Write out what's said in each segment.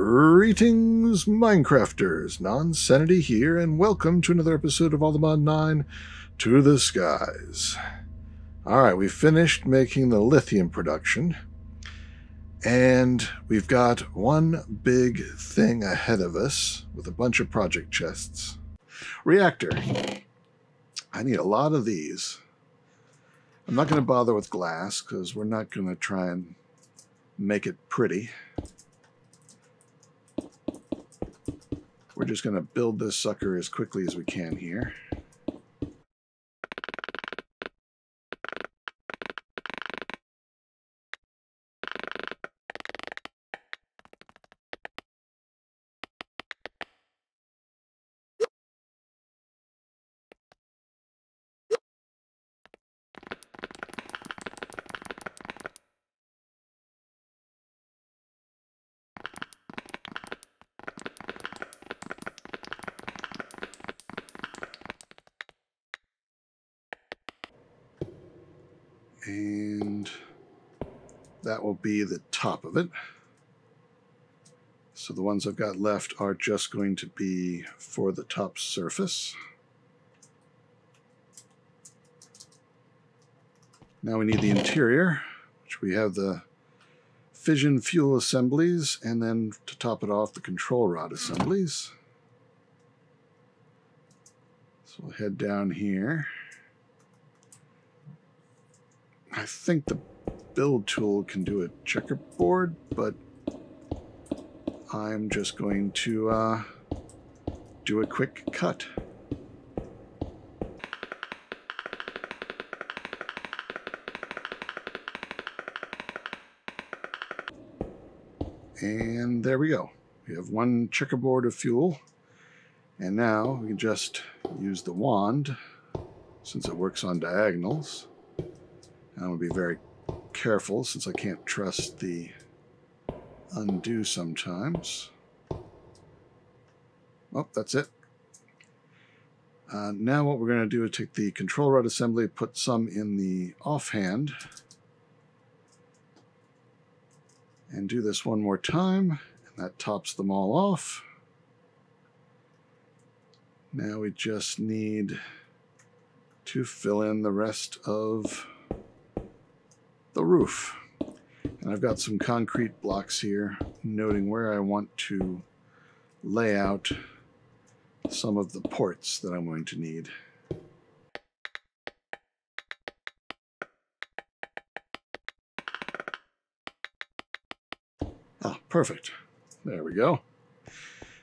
Greetings, Minecrafters! Nonsanity here, and welcome to another episode of ATM9 to the skies. Alright, we finished making the lithium production, and we've got one big thing ahead of us with a bunch of project chests. Reactor. I need a lot of these. I'm not going to bother with glass, because we're not going to try and make it pretty. We're just going to build this sucker as quickly as we can here. And that will be the top of it. So the ones I've got left are just going to be for the top surface. Now we need the interior, which we have the fission fuel assemblies, and then to top it off, the control rod assemblies. So we'll head down here. I think the build tool can do a checkerboard, but I'm just going to do a quick cut. And there we go. We have one checkerboard of fuel, and now we can just use the wand since it works on diagonals. I'm going to be very careful since I can't trust the undo sometimes. Oh, that's it. Now what we're going to do is take the control rod assembly, put some in the offhand, and do this one more time, and that tops them all off. Now we just need to fill in the rest of the roof. And I've got some concrete blocks here noting where I want to lay out some of the ports that I'm going to need. Ah, perfect. There we go.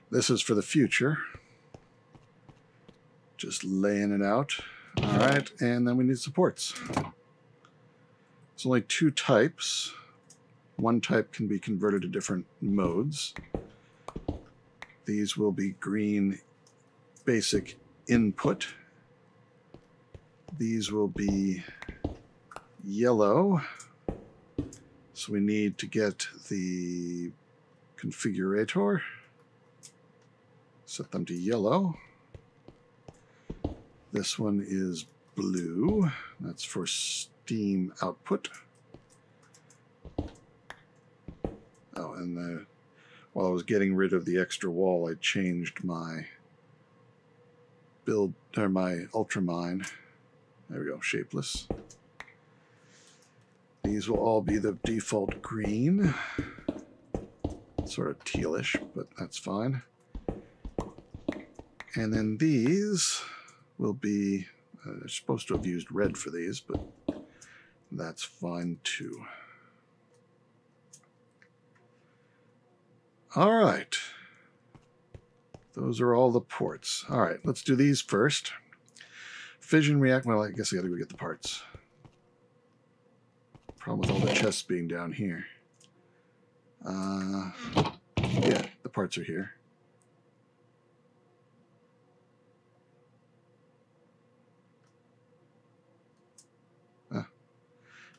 This is for the future. Just laying it out. All right, and then we need supports. There's only two types. One type can be converted to different modes. These will be green basic input. These will be yellow. So we need to get the configurator. Set them to yellow. This one is blue. That's for steam output. Oh, and while I was getting rid of the extra wall, I changed my build, or my ultramine. There we go, shapeless. These will all be the default green. Sort of tealish, but that's fine. And then these will be, they're supposed to have used red for these, but that's fine too. All right. Those are all the ports. All right, let's do these first. Fission react, well, I guess I gotta go get the parts. Problem with all the chests being down here. Yeah, the parts are here.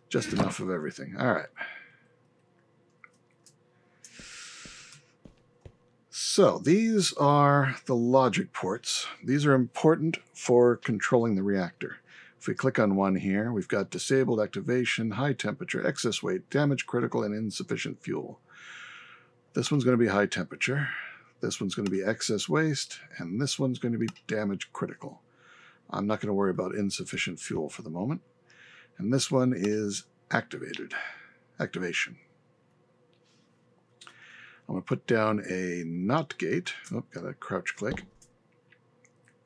Just enough of everything. All right. So these are the logic ports. These are important for controlling the reactor. If we click on one here, we've got disabled activation, high temperature, excess weight, damage critical, and insufficient fuel. This one's going to be high temperature. This one's going to be excess waste. And this one's going to be damage critical. I'm not going to worry about insufficient fuel for the moment. And this one is activation. I'm going to put down a NOT gate. Oh, got a crouch click.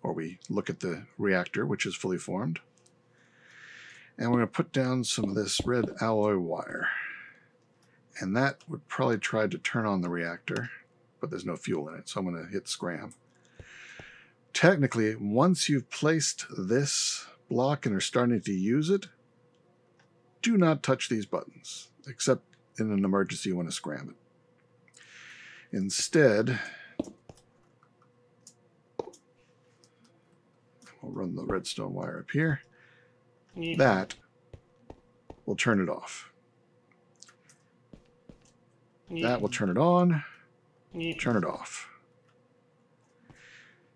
Or we look at the reactor, which is fully formed. And we're going to put down some of this red alloy wire. And that would probably try to turn on the reactor, but there's no fuel in it, so I'm going to hit scram. Technically, once you've placed this block and are starting to use it, do not touch these buttons, except in an emergency you want to scram it. Instead, we'll run the redstone wire up here. That will turn it off. That will turn it on, turn it off.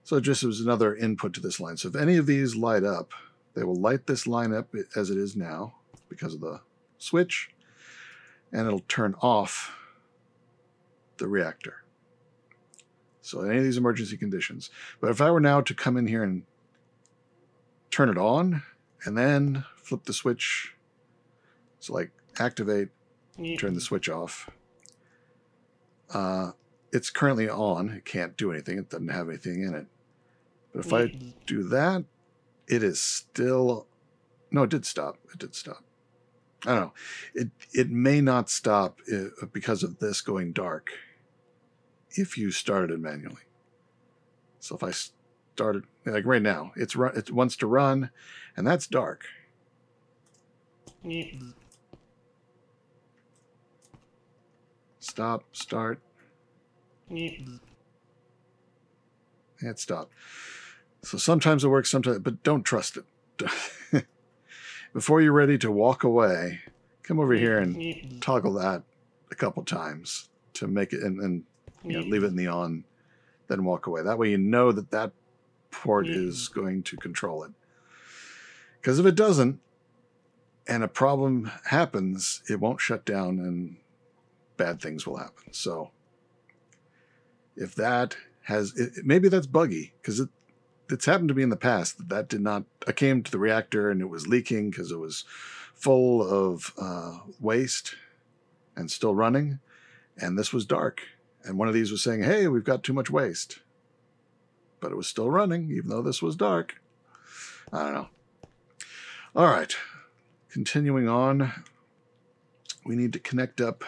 So just as another input to this line. So if any of these light up, they will light this line up as it is now because of the switch, and it'll turn off the reactor. So any of these emergency conditions. But if I were now to come in here and turn it on and then flip the switch, so like activate, turn the switch off. It's currently on. It can't do anything. It doesn't have anything in it. But if I do that, it is still... No, it did stop. It did stop. I don't know. It may not stop because of this going dark if you started it manually. So if I started, like right now, it wants to run, and that's dark. Stop, start. It stopped. So sometimes it works, sometimes, but don't trust it. Before you're ready to walk away, come over here and toggle that a couple times to make it, and you know, leave it in the on, then walk away. That way you know that that port is going to control it. Because if it doesn't, and a problem happens, it won't shut down and bad things will happen. So if that has, maybe that's buggy, because it's happened to me in the past that did not, I came to the reactor and it was leaking because it was full of waste and still running, and this was dark. And one of these was saying, hey, we've got too much waste. But it was still running, even though this was dark. I don't know. All right. Continuing on, we need to connect up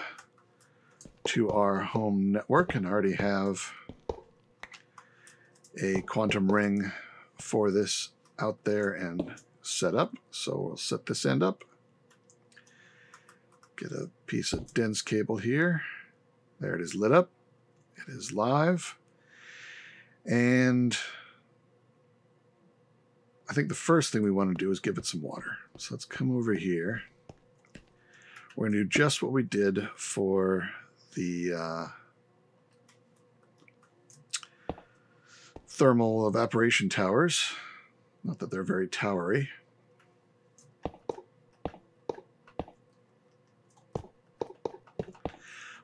to our home network, and I already have a quantum ring for this out there and set up. So we'll set this end up. Get a piece of dense cable here. There it is lit up. It is live. And I think the first thing we want to do is give it some water. So let's come over here. We're going to do just what we did for the thermal evaporation towers. Not that they're very towery.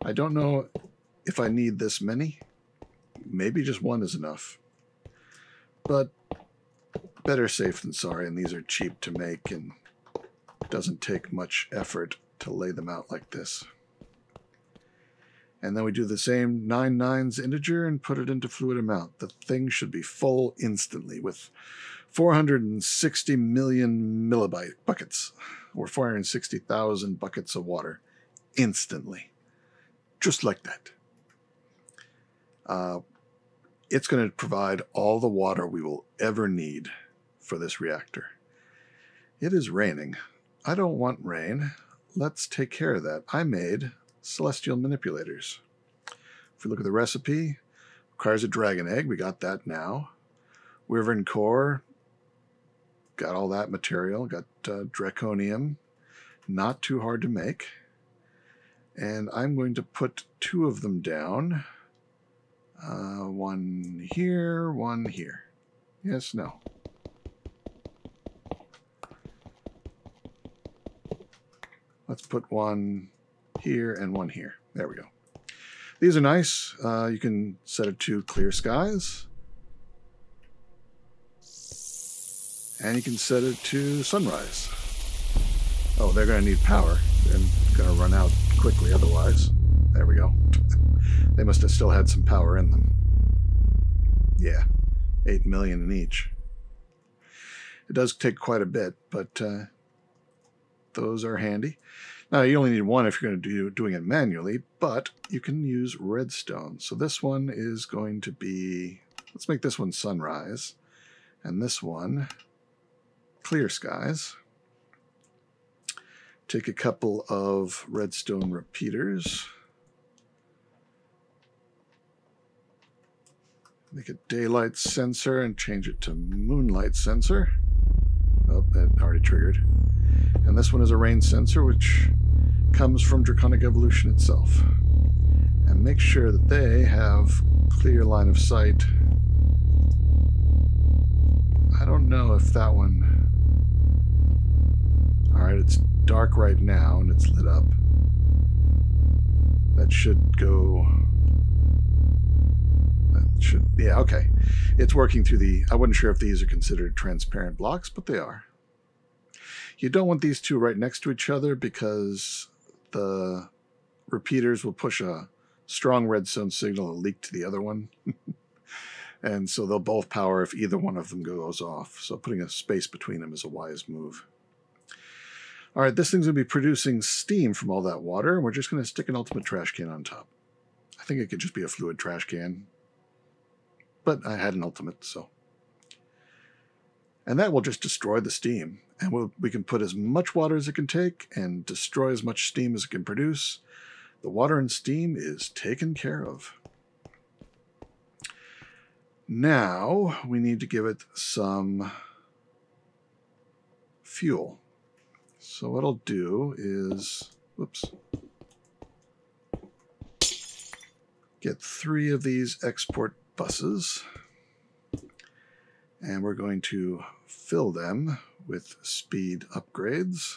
I don't know if I need this many. Maybe just one is enough. But better safe than sorry, and these are cheap to make and doesn't take much effort to lay them out like this. And then we do the same 9 nines integer and put it into fluid amount. The thing should be full instantly with 460 million millibyte buckets, or 460,000 buckets of water instantly. Just like that. It's going to provide all the water we will ever need for this reactor. It is raining. I don't want rain. Let's take care of that. I made celestial manipulators. If we look at the recipe, requires a dragon egg. We got that now. Wyvern core, got all that material. Got draconium, not too hard to make. And I'm going to put 2 of them down. One here, one here. Yes, no. Let's put one here and one here. There we go. These are nice. You can set it to clear skies. And you can set it to sunrise. Oh, they're going to need power. They're going to run out quickly otherwise. There we go. They must have still had some power in them. Yeah, 8 million in each. It does take quite a bit, but those are handy. Now, you only need one if you're going to do doing it manually, but you can use redstone. So this one is going to be, let's make this one sunrise, and this one clear skies. Take a couple of redstone repeaters. Make a daylight sensor and change it to moonlight sensor. Oh, that already triggered. And this one is a rain sensor, which comes from Draconic Evolution itself. And make sure that they have clear line of sight. I don't know if that one... Alright, it's dark right now and it's lit up. That should go... Yeah, okay. It's working through the... I wasn't sure if these are considered transparent blocks, but they are. You don't want these two right next to each other because the repeaters will push a strong redstone signal and leak to the other one. And so they'll both power if either one of them goes off. So putting a space between them is a wise move. All right, this thing's going to be producing steam from all that water, and we're just going to stick an ultimate trash can on top. I think it could just be a fluid trash can. But I had an ultimate, so. And that will just destroy the steam. And we can put as much water as it can take and destroy as much steam as it can produce. The water and steam is taken care of. Now we need to give it some fuel. So what I'll do is, whoops, get 3 of these export buses, and we're going to fill them with speed upgrades.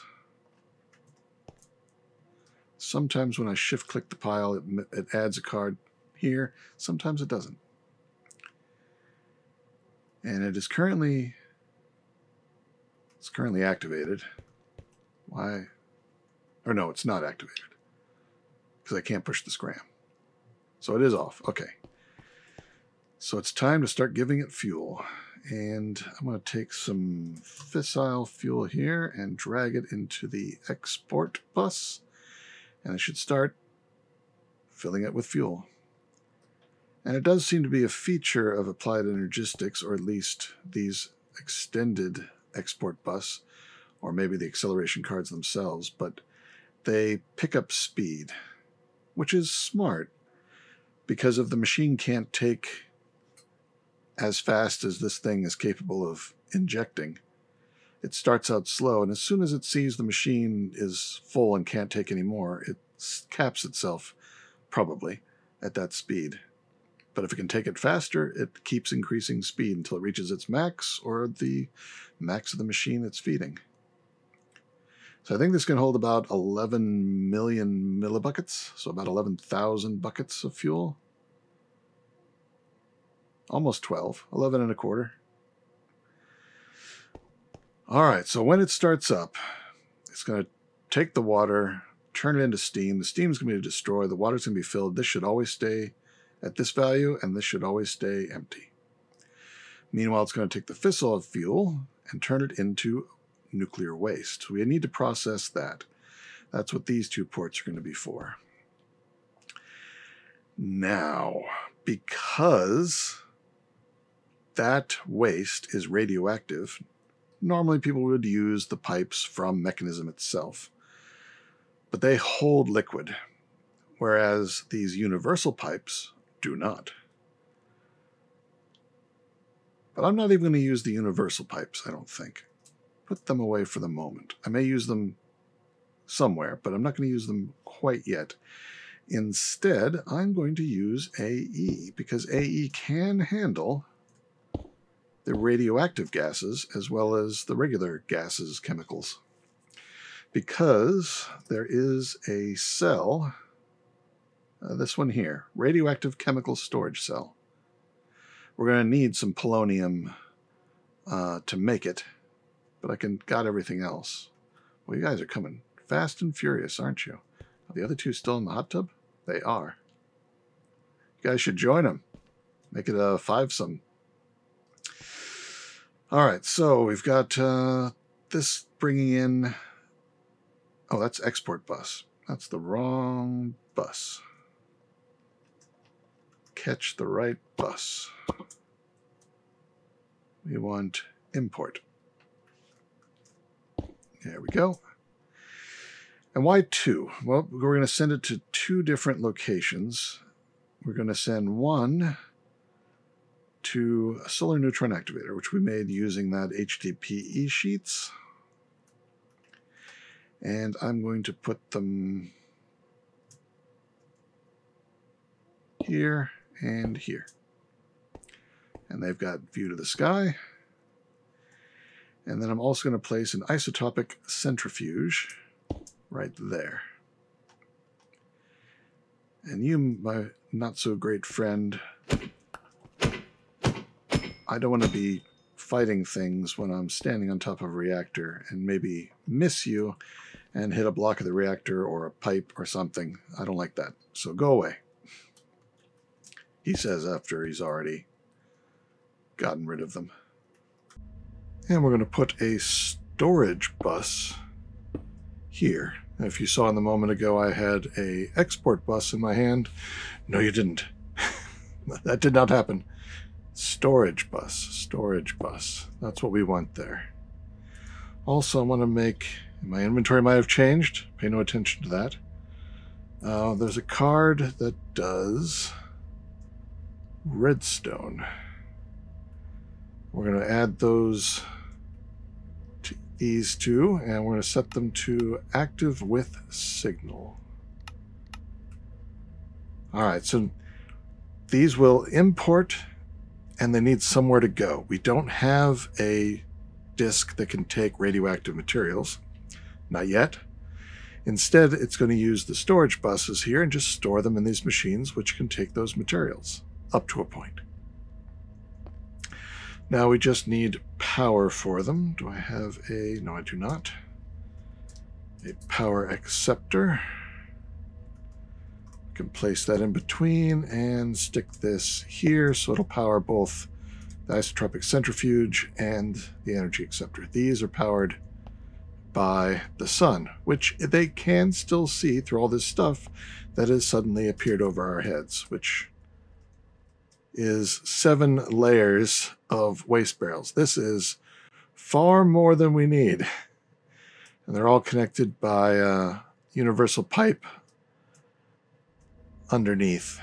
Sometimes when I shift click the pile, it adds a card here. Sometimes it doesn't. And it is currently activated. Why? Or no, it's not activated because I can't push the scram. So it is off. Okay. So it's time to start giving it fuel. And I'm going to take some fissile fuel here and drag it into the export bus. And I should start filling it with fuel. And it does seem to be a feature of Applied Energistics, or at least these extended export bus, or maybe the acceleration cards themselves, but they pick up speed, which is smart because if the machine can't take as fast as this thing is capable of injecting, it starts out slow, and as soon as it sees the machine is full and can't take any more, it caps itself probably at that speed. But if it can take it faster, it keeps increasing speed until it reaches its max or the max of the machine it's feeding. So I think this can hold about 11 million millibuckets, so about 11,000 buckets of fuel. Almost 12, 11 and a quarter. All right, so when it starts up, it's going to take the water, turn it into steam. The steam is going to be destroyed. The water's going to be filled. This should always stay at this value, and this should always stay empty. Meanwhile, it's going to take the fissile fuel and turn it into nuclear waste. So we need to process that. That's what these 2 ports are going to be for. Now, because that waste is radioactive, normally people would use the pipes from Mekanism itself. But they hold liquid, whereas these universal pipes do not. But I'm not even going to use the universal pipes, I don't think. Put them away for the moment. I may use them somewhere, but I'm not going to use them quite yet. Instead, I'm going to use AE, because AE can handle the radioactive gases as well as the regular gases, chemicals. Because there is a cell, This one here, radioactive chemical storage cell. We're going to need some polonium to make it, but I got everything else. Well, you guys are coming fast and furious, aren't you? Are the other two still in the hot tub? They are. You guys should join them. Make it a fivesome. All right, so we've got this bringing in... Oh, that's export bus. That's the wrong bus. Catch the right bus. We want import. There we go. And why 2? Well, we're going to send it to 2 different locations. We're going to send one to a solar neutron activator, which we made using that HDPE sheets. And I'm going to put them here and here. And they've got view to the sky. And then I'm also going to place an isotopic centrifuge right there. And you, my not-so-great friend, I don't want to be fighting things when I'm standing on top of a reactor and maybe miss you and hit a block of the reactor or a pipe or something. I don't like that. So go away. He says after he's already gotten rid of them. And we're going to put a storage bus here. If you saw in the moment ago, I had a export bus in my hand. No, you didn't. That did not happen. Storage bus, storage bus. That's what we want there. Also, I want to make... My inventory might have changed. Pay no attention to that. There's a card that does redstone. We're going to add those to these two, and we're going to set them to active with signal. All right, so these will import, and they need somewhere to go. We don't have a disk that can take radioactive materials. Not yet. Instead, it's going to use the storage buses here and just store them in these machines, which can take those materials up to a point. Now we just need power for them. Do I have a... No, I do not. A power acceptor. I can place that in between and stick this here so it'll power both the isotropic centrifuge and the energy acceptor. These are powered by the sun, which they can still see through all this stuff that has suddenly appeared over our heads, which is 7 layers of waste barrels. This is far more than we need. And they're all connected by a universal pipe underneath.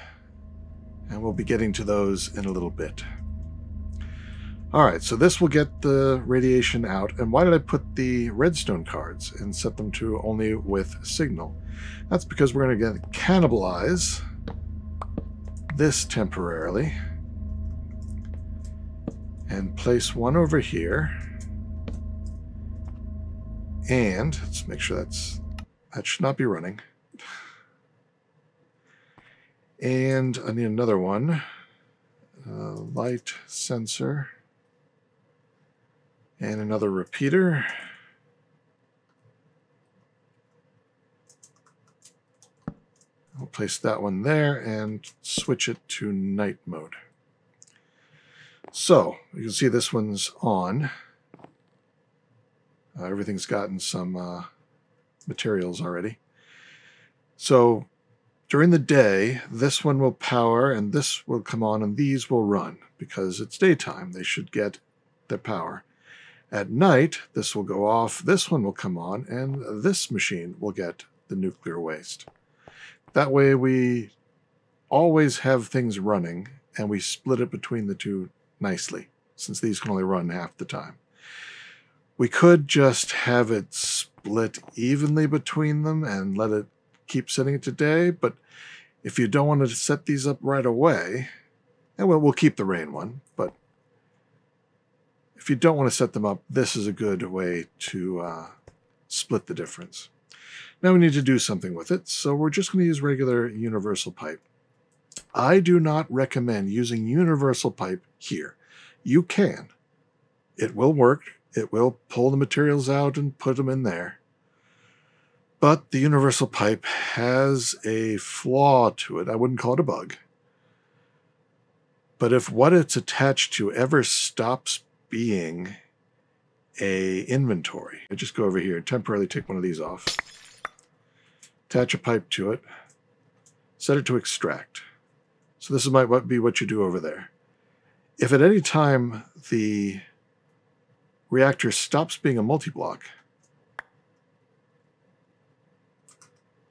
And we'll be getting to those in a little bit. All right, so this will get the radiation out. And why did I put the redstone cards and set them to only with signal? That's because we're going to cannibalize this temporarily and place one over here. And let's make sure that should not be running. And I need another one, light sensor. And another repeater. I'll place that one there and switch it to night mode. So you can see this one's on. Everything's gotten some materials already. So during the day, this one will power and this will come on and these will run because it's daytime. They should get their power. At night, this will go off, this one will come on, and this machine will get the nuclear waste. That way we always have things running, and we split it between the two nicely, since these can only run half the time. We could just have it split evenly between them and let it keep setting it today, but if you don't want to set these up right away, and we'll keep the rain one, but if you don't want to set them up, this is a good way to split the difference. Now we need to do something with it, so we're just going to use regular universal pipe. I do not recommend using universal pipe here. You can. It will work. It will pull the materials out and put them in there. But the universal pipe has a flaw to it. I wouldn't call it a bug. But if what it's attached to ever stops being a inventory, I just go over here and temporarily take one of these off, attach a pipe to it, set it to extract. So this might be what you do over there. If at any time the reactor stops being a multi-block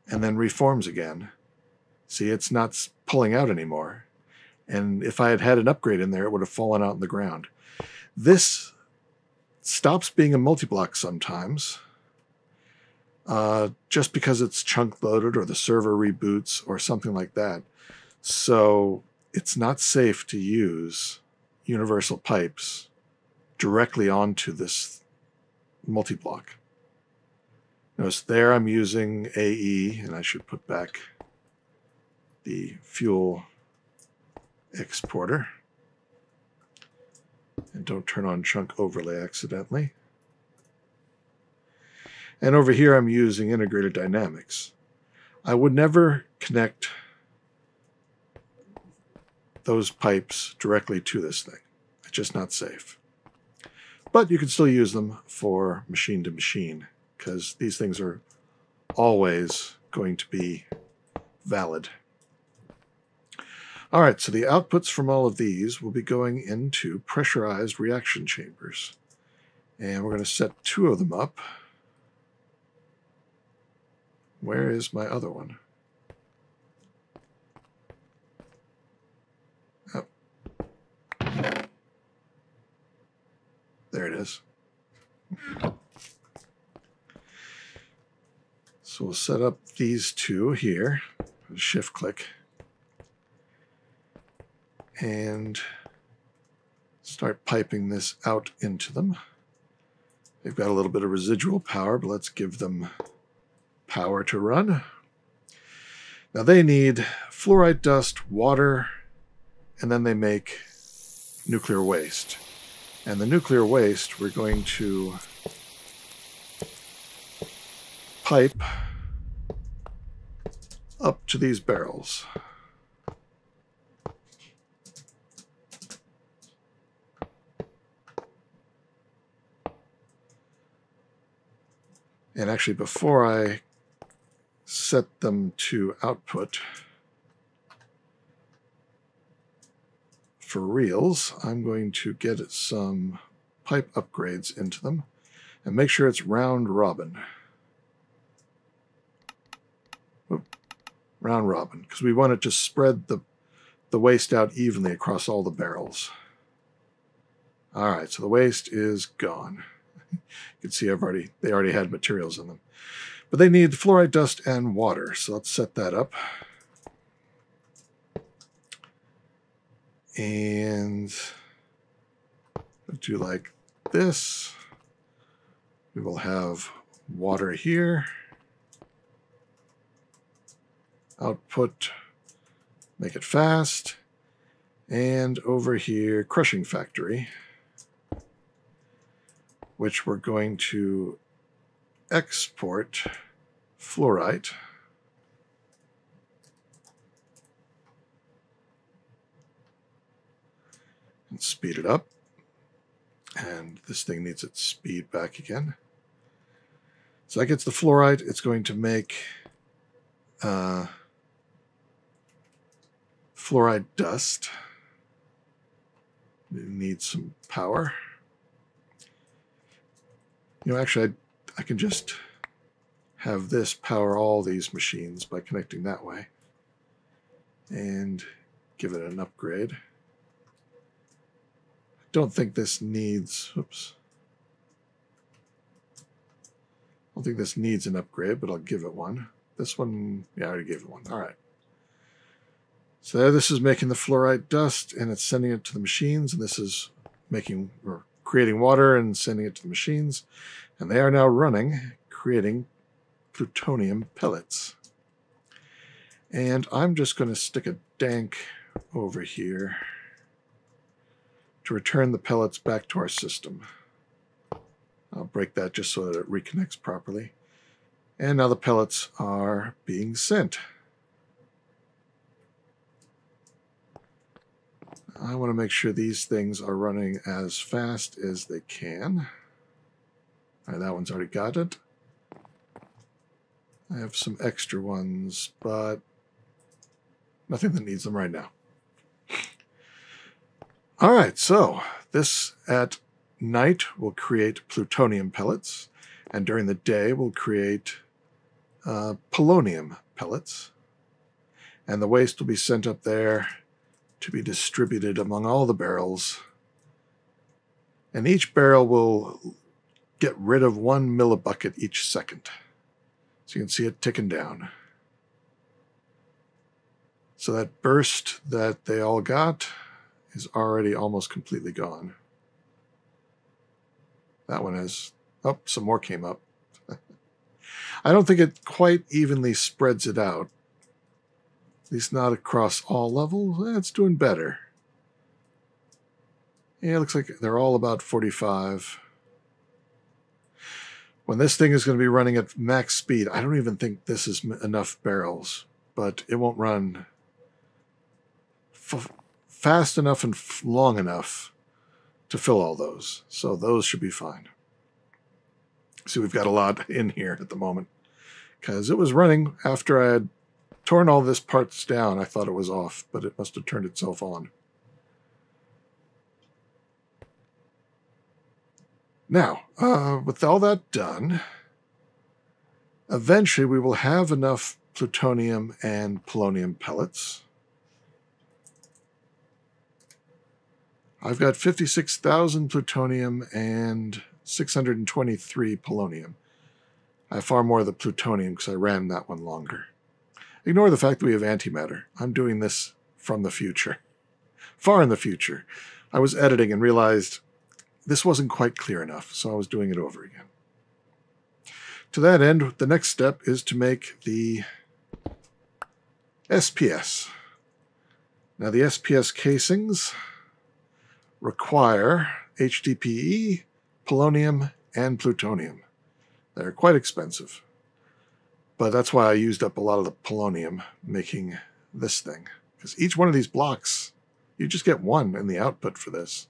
and then reforms again, see, it's not pulling out anymore. And if I had had an upgrade in there, it would have fallen out in the ground. This stops being a multi-block sometimes, just because it's chunk loaded or the server reboots or something like that. So it's not safe to use universal pipes directly onto this multi-block. Notice there I'm using AE, and I should put back the fuel exporter. And don't turn on chunk overlay accidentally. And over here I'm using integrated dynamics. I would never connect those pipes directly to this thing. It's just not safe. But you can still use them for machine to machine, because these things are always going to be valid. All right, so the outputs from all of these will be going into pressurized reaction chambers. And we're going to set 2 of them up. Where is my other one? Oh. There it is. So we'll set up these 2 here. Shift click. And start piping this out into them. They've got a little bit of residual power, but let's give them power to run. Now they need fluoride dust, water, and then they make nuclear waste. And the nuclear waste we're going to pipe up to these barrels. And actually, before I set them to output for reals, I'm going to get some pipe upgrades into them and make sure it's round robin. Round robin, because we want it to spread the waste out evenly across all the barrels. All right, so the waste is gone. You can see they already had materials in them. But they need fluoride dust and water, so let's set that up. And do like this. We will have water here. Output, make it fast. And over here, crushing factory, which we're going to export fluorite. And speed it up. And this thing needs its speed back again. So that gets the fluorite. It's going to make fluoride dust. It needs some power. You know, actually, I can just have this power all these machines by connecting that way. And give it an upgrade. I don't think this needs, oops. I don't think this needs an upgrade, but I'll give it one. This one, yeah, I already gave it one. All right. So there, this is making the fluoride dust, and it's sending it to the machines, and this is making or creating water and sending it to the machines, and they are now running, creating plutonium pellets. And I'm just going to stick a dank over here to return the pellets back to our system. I'll break that just so that it reconnects properly. And now the pellets are being sent. I want to make sure these things are running as fast as they can. All right, that one's already got it. I have some extra ones, but nothing that needs them right now. All right, so this at night will create plutonium pellets, and during the day will create polonium pellets. And the waste will be sent up there to be distributed among all the barrels. And each barrel will get rid of 1 millibucket each second. So you can see it ticking down. So that burst that they all got is already almost completely gone. That one has... Oh, some more came up. I don't think it quite evenly spreads it out. At least not across all levels. It's doing better. Yeah, it looks like they're all about 45. When this thing is going to be running at max speed, I don't even think this is enough barrels, but it won't run fast enough and long enough to fill all those. So those should be fine. See, we've got a lot in here at the moment because it was running after I had torn all this parts down. I thought it was off, but it must have turned itself on. Now, with all that done, eventually we will have enough plutonium and polonium pellets. I've got 56,000 plutonium and 623 polonium. I have far more of the plutonium because I ran that one longer. Ignore the fact that we have antimatter. I'm doing this from the future. Far in the future. I was editing and realized this wasn't quite clear enough, so I was doing it over again. To that end, the next step is to make the SPS. Now, the SPS casings require HDPE, polonium, and plutonium. They're quite expensive, but that's why I used up a lot of the polonium making this thing, because each one of these blocks, you just get one in the output for this.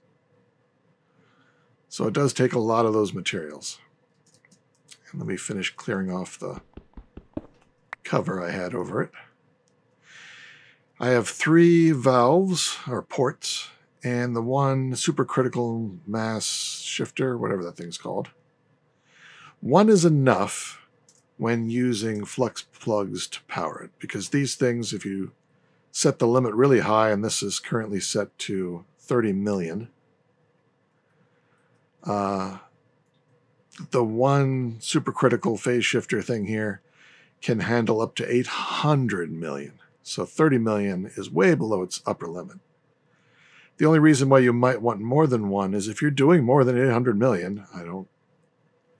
So it does take a lot of those materials. And let me finish clearing off the cover I had over it. I have 3 valves, or ports, and the one supercritical mass shifter, whatever that thing's called. One is enough when using flux plugs to power it, because these things, if you set the limit really high, and this is currently set to 30 million, the one supercritical phase shifter thing here can handle up to 800 million. So 30 million is way below its upper limit. The only reason why you might want more than one is if you're doing more than 800 million. I don't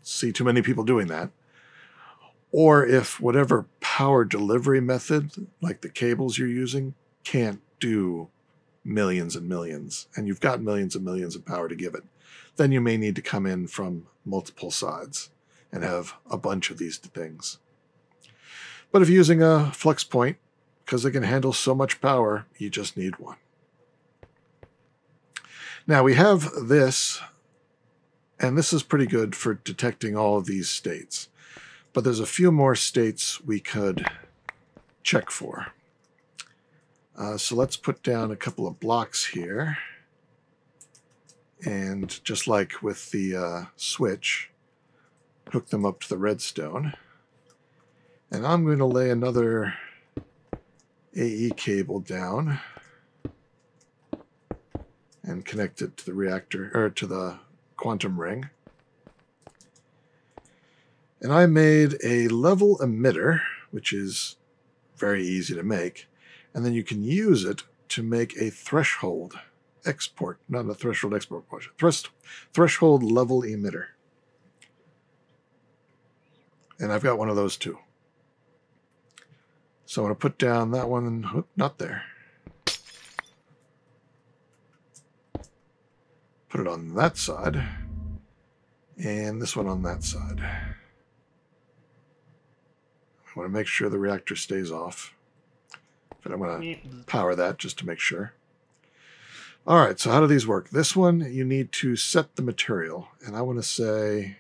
see too many people doing that. Or if whatever power delivery method, like the cables you're using, can't do millions and millions, and you've got millions and millions of power to give it, then you may need to come in from multiple sides and have a bunch of these things. But if you're using a flux point, because they can handle so much power, you just need one. Now we have this, and this is pretty good for detecting all of these states. But there's a few more states we could check for. So let's put down a couple of blocks here. And just like with the switch, hook them up to the redstone. And I'm going to lay another AE cable down and connect it to the reactor, or to the quantum ring. And I made a level emitter, which is very easy to make, and then you can use it to make a threshold export, not a threshold export portion, threshold level emitter. And I've got one of those too. So I'm going to put down that one. Whoop, not there. Put it on that side. And this one on that side. I want to make sure the reactor stays off. But I'm going to power that just to make sure. All right, so how do these work? This one, you need to set the material. And I want to say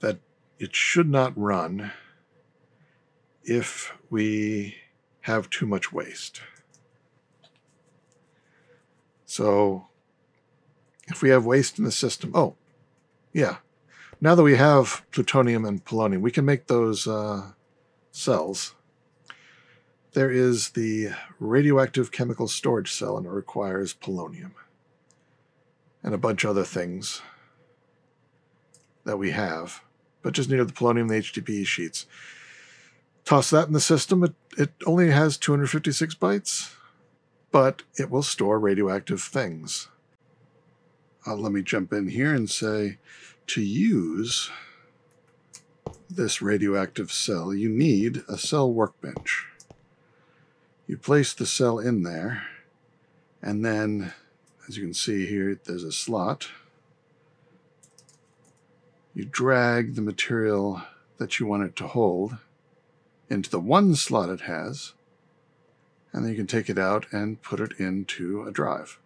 that it should not run if we have too much waste. So if we have waste in the system, oh, yeah. Now that we have plutonium and polonium, we can make those cells. There is the radioactive chemical storage cell, and it requires polonium and a bunch of other things that we have, but just needed the polonium and the HDPE sheets. Toss that in the system. It only has 256 bytes, but it will store radioactive things. Let me jump in here and say, to use this radioactive cell, you need a cell workbench. You place the cell in there, and then, as you can see here, there's a slot. You drag the material that you want it to hold into the one slot it has, and then you can take it out and put it into a drive.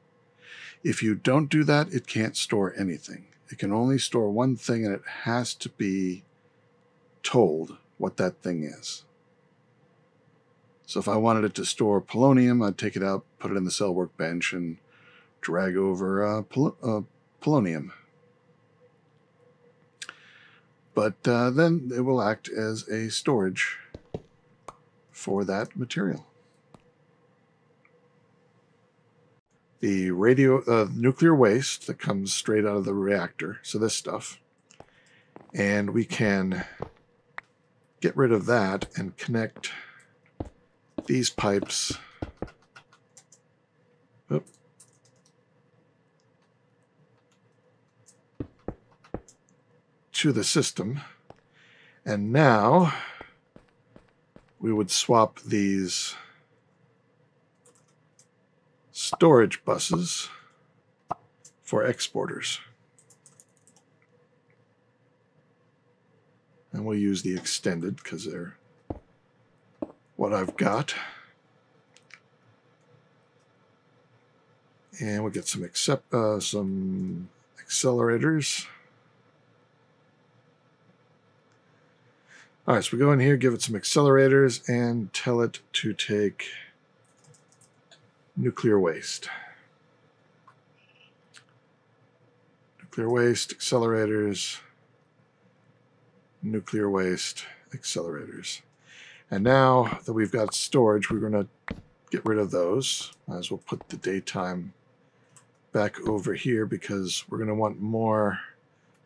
If you don't do that, it can't store anything. It can only store one thing, and it has to be told what that thing is. So if I wanted it to store polonium, I'd take it out, put it in the cell workbench, and drag over polonium. But then it will act as a storage for that material. The nuclear waste that comes straight out of the reactor, so this stuff, and we can get rid of that and connect these pipes to the system. And now we would swap these storage buses for exporters. And we'll use the extended because they're what I've got. And we'll get some accelerators. All right, so we go in here, give it some accelerators, and tell it to take nuclear waste. Nuclear waste, accelerators, nuclear waste, accelerators. And now that we've got storage, we're going to get rid of those. Might as well put the daytime back over here because we're going to want more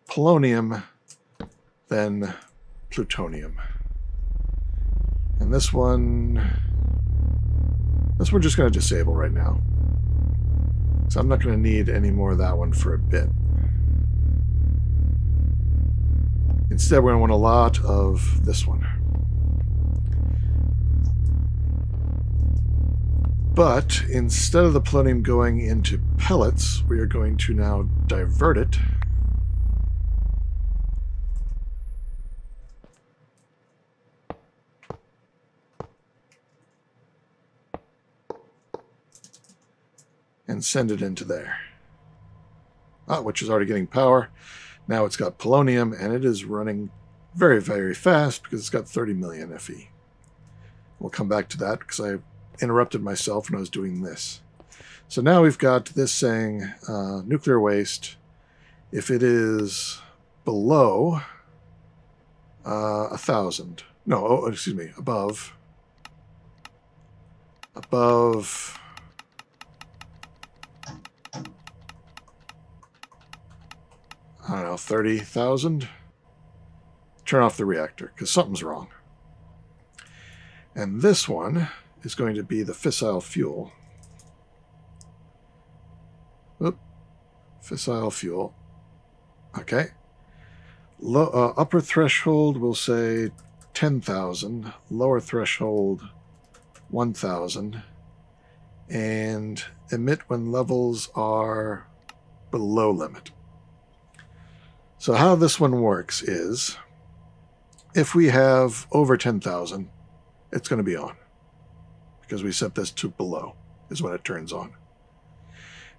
polonium than plutonium. And this one we're just going to disable right now. So I'm not going to need any more of that one for a bit. Instead, we're going to want a lot of this one. But instead of the polonium going into pellets, we are going to now divert it and send it into there. Which is already getting power. Now it's got polonium, and it is running very, very fast because it's got 30 million FE. We'll come back to that because I interrupted myself when I was doing this. So now we've got this saying nuclear waste. If it is below 1,000, no, excuse me, above I don't know, 30,000, turn off the reactor because something's wrong. And this one is going to be the fissile fuel. Oop, fissile fuel. Okay. Upper threshold, we'll say 10,000. Lower threshold, 1,000. And emit when levels are below limit. So how this one works is, if we have over 10,000, it's going to be on. Because we set this to below, is when it turns on.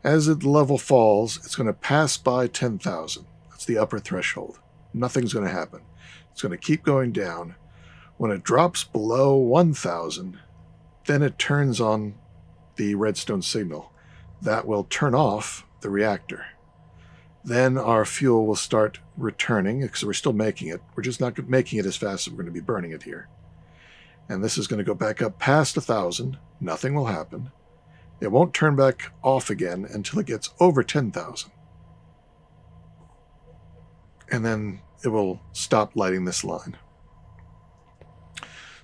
As the level falls, it's going to pass by 10,000. That's the upper threshold. Nothing's going to happen. It's going to keep going down. When it drops below 1,000, then it turns on the redstone signal. That will turn off the reactor. Then our fuel will start returning, because we're still making it. We're just not making it as fast as we're going to be burning it here. And this is going to go back up past 1,000. Nothing will happen. It won't turn back off again until it gets over 10,000. And then it will stop lighting this line.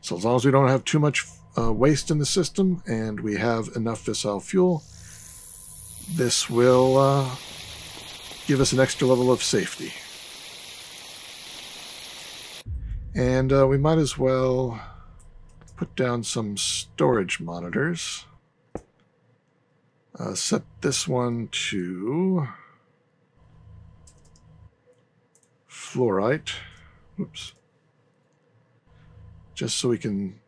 So as long as we don't have too much waste in the system and we have enough fissile fuel, this will give us an extra level of safety. And we might as well put down some storage monitors. Set this one to fluorite. Oops. Just so we can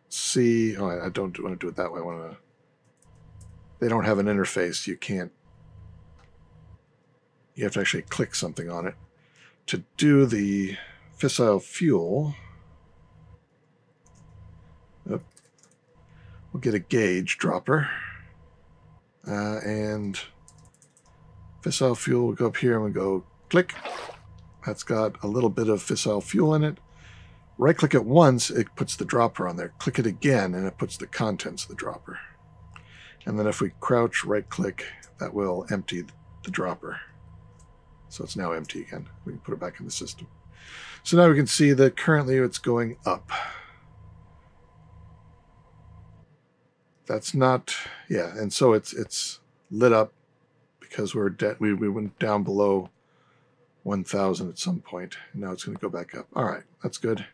see. Oh, I don't want to do it that way. I want to. They don't have an interface. You can't. You have to actually click something on it to do the fissile fuel. We'll get a gauge dropper, and fissile fuel will go up here and we'll go click. That's got a little bit of fissile fuel in it. Right-click it once, it puts the dropper on there. Click it again, and it puts the contents of the dropper. And then if we crouch, right-click, that will empty the dropper. So it's now empty again. We can put it back in the system. So now we can see that currently it's going up. That's not, yeah, and so it's lit up because we went down below 1,000 at some point. And now it's going to go back up. All right, that's good.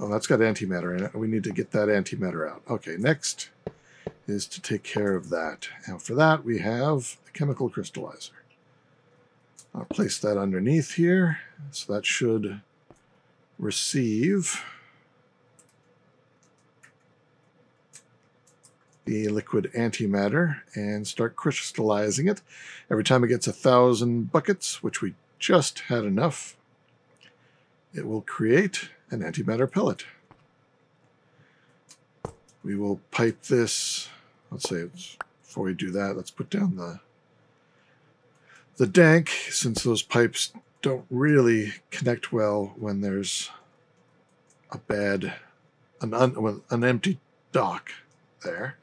Oh, that's got antimatter in it. We need to get that antimatter out. Okay, next is to take care of that. And for that, we have the chemical crystallizer. I'll place that underneath here. So that should receive the liquid antimatter and start crystallizing it. Every time it gets 1,000 buckets, which we just had enough, it will create an antimatter pellet. We will pipe this. Let's say before we do that, let's put down the dank, since those pipes don't really connect well when there's an empty dock there.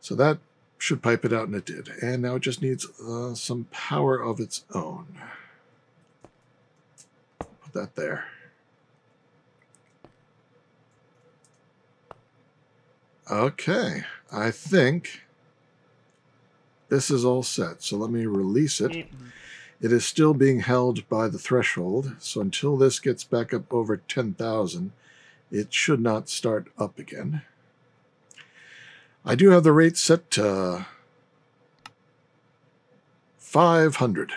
So that should pipe it out, and it did. And now it just needs some power of its own. Put that there. Okay, I think this is all set. So let me release it. It is still being held by the threshold. So until this gets back up over 10,000, it should not start up again. I do have the rate set to 500.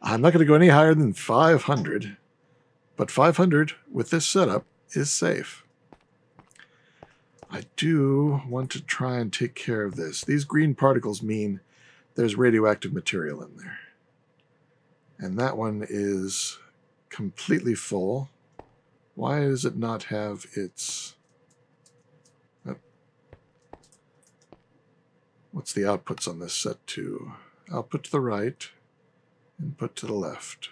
I'm not going to go any higher than 500, but 500 with this setup is safe. I do want to try and take care of this. These green particles mean there's radioactive material in there. And that one is completely full. Why does it not have its... What's the outputs on this set to? Output to the right, input to the left.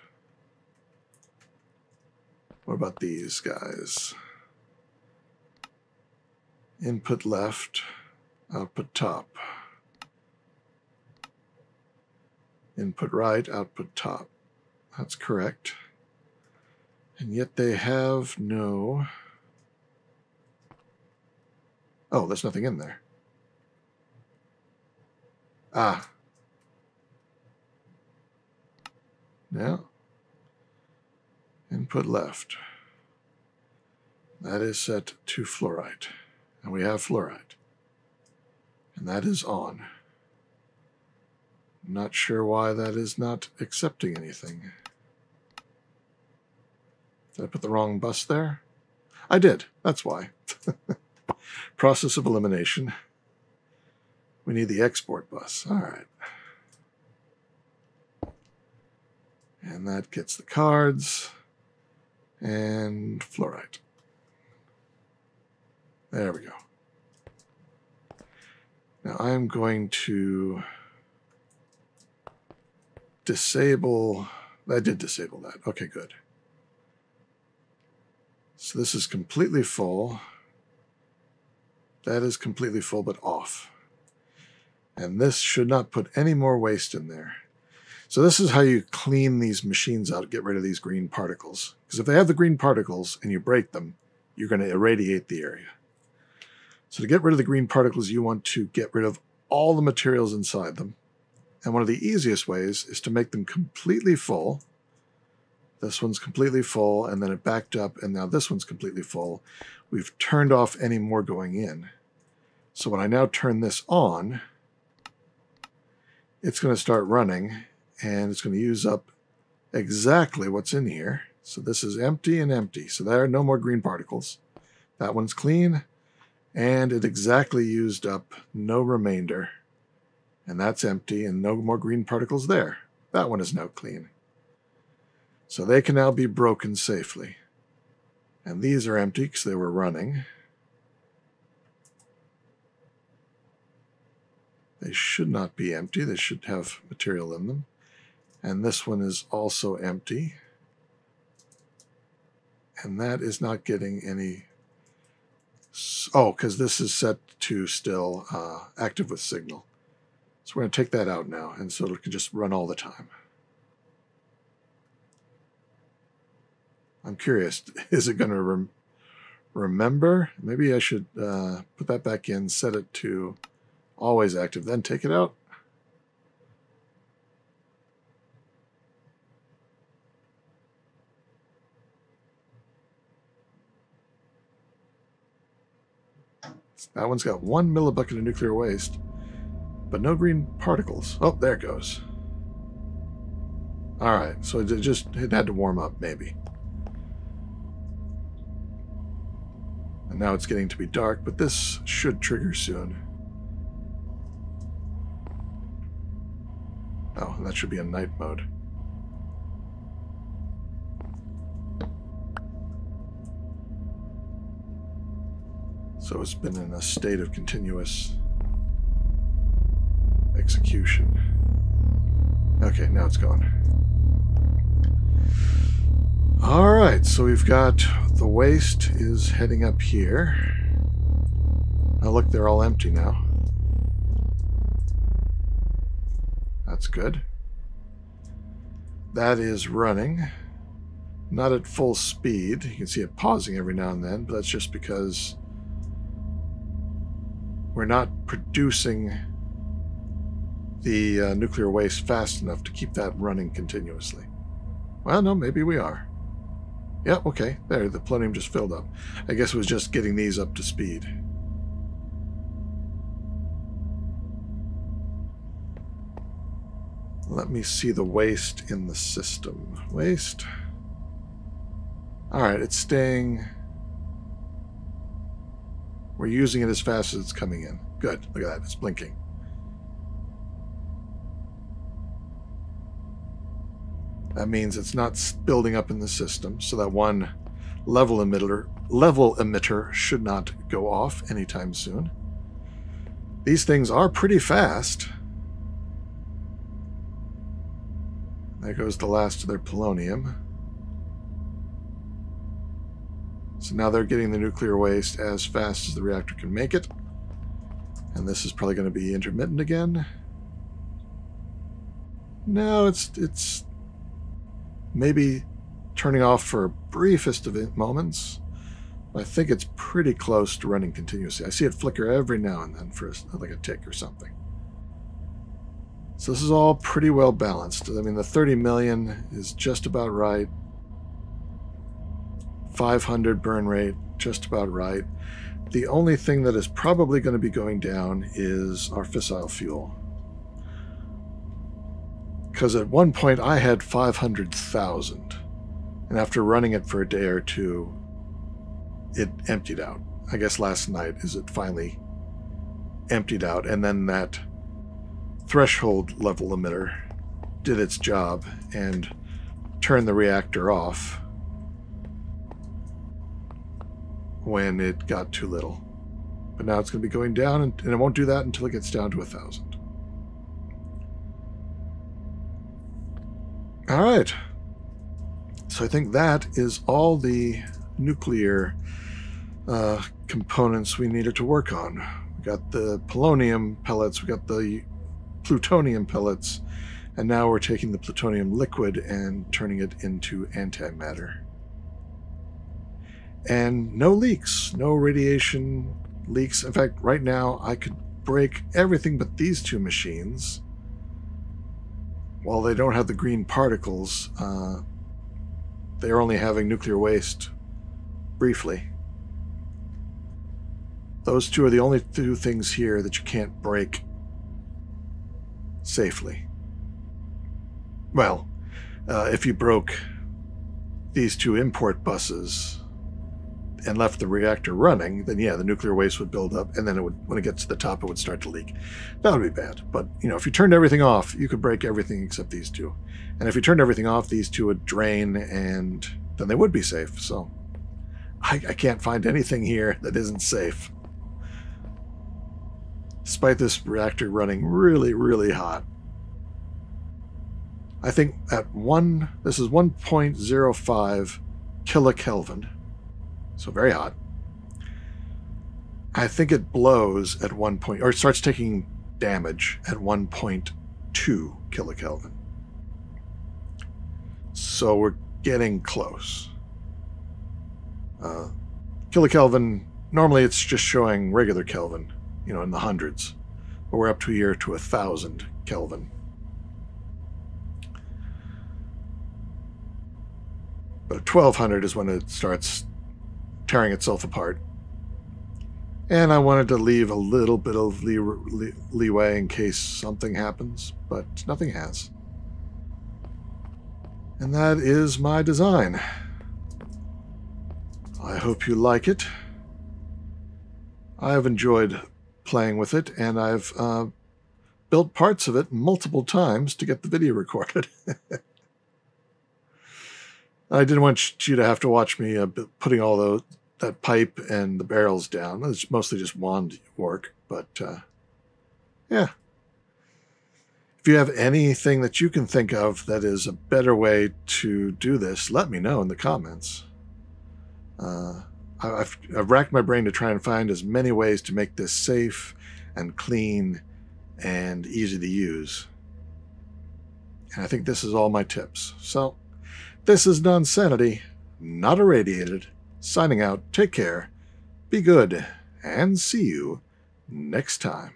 What about these guys? Input left, output top. Input right, output top. That's correct. And yet they have no... Oh, there's nothing in there. Ah. Now, input left. That is set to fluorite. And we have fluorite. And that is on. Not sure why that is not accepting anything. Did I put the wrong bus there? I did. That's why. Process of elimination. We need the export bus. All right. And that gets the cards and fluorite. There we go. Now I'm going to disable. I did disable that. Okay, good. So this is completely full. That is completely full, but off. And this should not put any more waste in there. So this is how you clean these machines out, get rid of these green particles. Because if they have the green particles and you break them, you're going to irradiate the area. So to get rid of the green particles, you want to get rid of all the materials inside them. And one of the easiest ways is to make them completely full. This one's completely full, and then it backed up, and now this one's completely full. We've turned off any more going in. So when I now turn this on, it's going to start running, and it's going to use up exactly what's in here. So this is empty and empty. So there are no more green particles. That one's clean, and it exactly used up no remainder. And that's empty, and no more green particles there. That one is now clean. So they can now be broken safely. And these are empty because they were running. They should not be empty. They should have material in them. And this one is also empty. And that is not getting any... Oh, because this is set to still active with signal. So we're going to take that out now, and so it can just run all the time. I'm curious, is it going to remember? Maybe I should put that back in, set it to always active, then take it out. That one's got 1 millibucket of nuclear waste, but no green particles. Oh, there it goes. All right, so it had to warm up, maybe. And now it's getting to be dark, but this should trigger soon. Oh, that should be in night mode. So it's been in a state of continuous execution. Okay, now it's gone. All right, so we've got the waste is heading up here. Oh, look, they're all empty now. That's good. That is running. Not at full speed. You can see it pausing every now and then, but that's just because we're not producing the nuclear waste fast enough to keep that running continuously. Well, no, maybe we are. Yeah, okay. There, the plutonium just filled up. I guess it was just getting these up to speed. Let me see the waste in the system. Waste. All right, it's staying. We're using it as fast as it's coming in. Good. Look at that. It's blinking. That means it's not building up in the system, so that one level emitter should not go off anytime soon. These things are pretty fast. There goes the last of their polonium. So now they're getting the nuclear waste as fast as the reactor can make it. And this is probably going to be intermittent again. No, it's maybe turning off for briefest of moments. I think it's pretty close to running continuously. I see it flicker every now and then for like a tick or something. So this is all pretty well balanced. I mean, the 30 million is just about right. 500 burn rate, just about right. The only thing that is probably going to be going down is our fissile fuel. Because at one point I had 500,000. And after running it for a day or two, it emptied out. I guess last night is it finally emptied out. And then that threshold level emitter did its job and turned the reactor off when it got too little. But now it's going to be going down, and it won't do that until it gets down to 1,000. All right. So I think that is all the nuclear components we needed to work on. We got the polonium pellets, we got the plutonium pellets, and now we're taking the plutonium liquid and turning it into antimatter. And no leaks, no radiation leaks. In fact, right now I could break everything but these two machines. While they don't have the green particles, they're only having nuclear waste briefly. Those two are the only two things here that you can't break safely. Well, if you broke these two import buses and left the reactor running, then yeah, the nuclear waste would build up, and then it would, when it gets to the top, it would start to leak. That would be bad. But, you know, if you turned everything off, you could break everything except these two. And if you turned everything off, these two would drain, and then they would be safe. So I can't find anything here that isn't safe. Despite this reactor running really, really hot. I think at this is 1.05 kilokelvin. So very hot. I think it blows at or it starts taking damage at 1.2 kilokelvin. So we're getting close. Kilokelvin, normally it's just showing regular Kelvin, you know, in the hundreds. But we're up to here to 1,000 Kelvin. But at 1,200 is when it starts tearing itself apart. And I wanted to leave a little bit of leeway in case something happens, but nothing has. And that is my design. I hope you like it. I have enjoyed playing with it, and I've built parts of it multiple times to get the video recorded. I didn't want you to have to watch me putting all that pipe and the barrels down. It's mostly just wand work, but yeah. If you have anything that you can think of that is a better way to do this, let me know in the comments. I've racked my brain to try and find as many ways to make this safe and clean and easy to use. And I think this is all my tips. So, this is Nonsanity, not irradiated, signing out. Take care, be good, and see you next time.